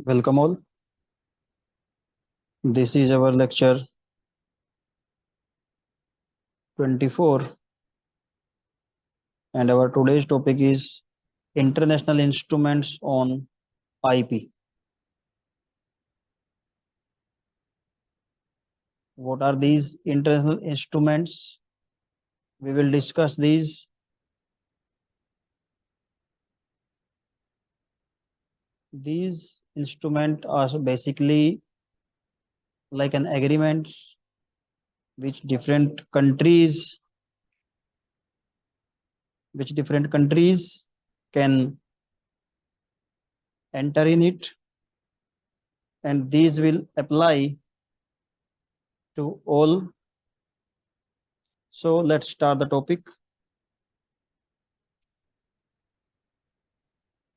Welcome all. This is our lecture 24 and our today's topic is International Instruments on IP. What are these international instruments? We will discuss these. These instruments are basically like an agreement which different countries can enter in it, and these will apply to all. So let's start the topic.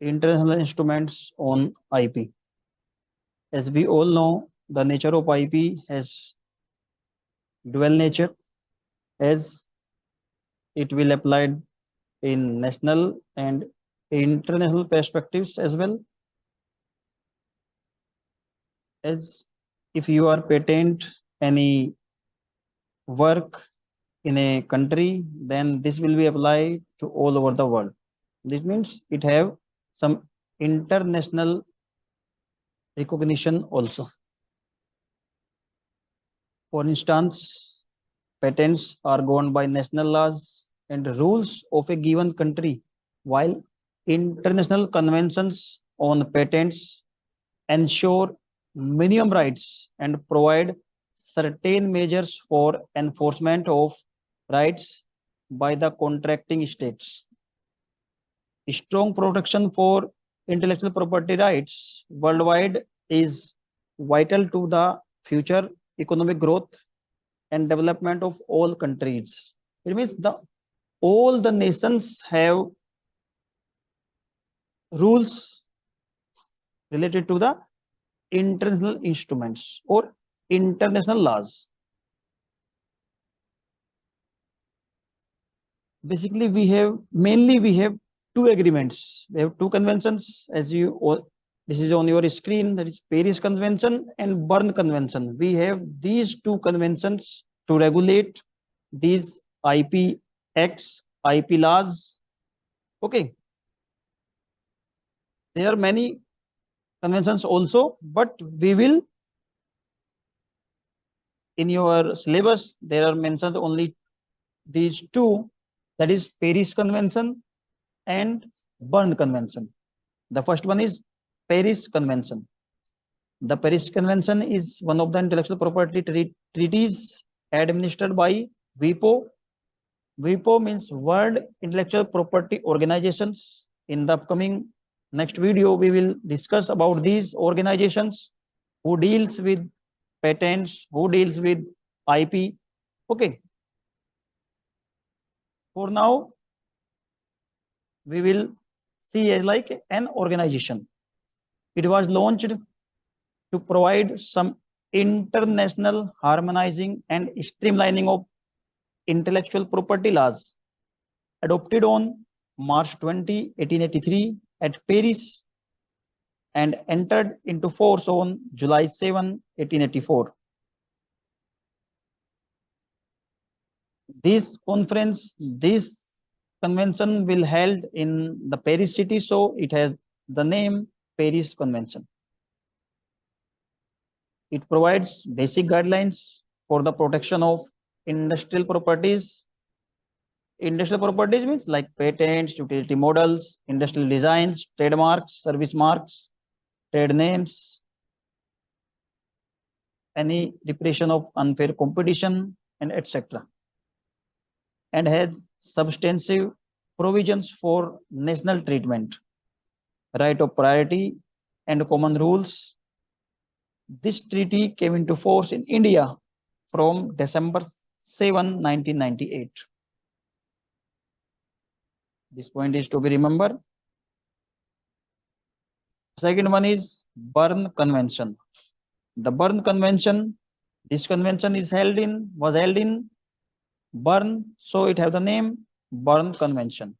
International instruments on IP. As we all know, the nature of IP has dual nature, as it will apply in national and international perspectives as well. As if you are patent any work in a country, then this will be applied to all over the world. This means it have some international recognition also. For instance, patents are governed by national laws and rules of a given country, while international conventions on patents ensure minimum rights and provide certain measures for enforcement of rights by the contracting states. Strong protection for intellectual property rights worldwide is vital to the future economic growth and development of all countries. It means all the nations have rules related to the international instruments or international laws. Basically, we have two agreements. We have two conventions, as you all, this is on your screen. That is Paris Convention and Bern Convention. We have these two conventions to regulate these IP acts, IP laws. Okay. There are many conventions also, but we will, in your syllabus, there are mentioned only these two, that is Paris Convention and Bern Convention. The first one is Paris Convention. The Paris Convention is one of the intellectual property treaties administered by WIPO. WIPO means World Intellectual Property Organizations. In the upcoming next video, we will discuss about these organizations who deals with patents, who deals with IP. Okay. For now, we will see as like an organization. It was launched to provide some international harmonizing and streamlining of intellectual property laws, adopted on March 20, 1883 at Paris and entered into force on July 7, 1884. This convention will held in the Paris city, so it has the name Paris Convention. It provides basic guidelines for the protection of industrial properties. Industrial properties means like patents, utility models, industrial designs, trademarks, service marks, trade names, any repression of unfair competition, and etc. And has substantive provisions for national treatment, right of priority, and common rules. This treaty came into force in India from December 7, 1998. This point is to be remembered. Second one is Bern Convention. The Bern Convention, this convention was held in Bern, so it have the name Bern Convention,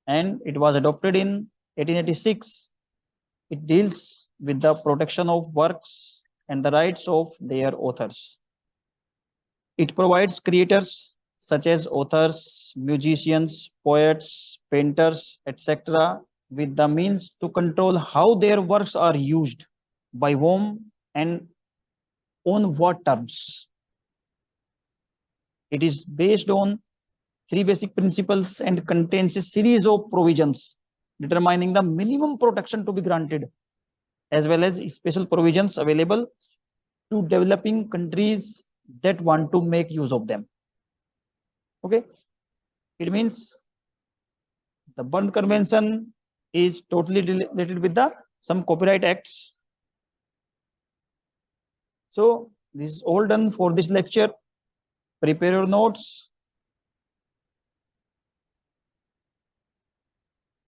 and it was adopted in 1886. It deals with the protection of works and the rights of their authors. It provides creators such as authors, musicians, poets, painters, etc., with the means to control how their works are used, by whom, and on what terms. It is based on three basic principles and contains a series of provisions determining the minimum protection to be granted, as well as special provisions available to developing countries that want to make use of them. Okay, it means the Berne Convention is totally related with the some copyright acts. So this is all done for this lecture. Prepare your notes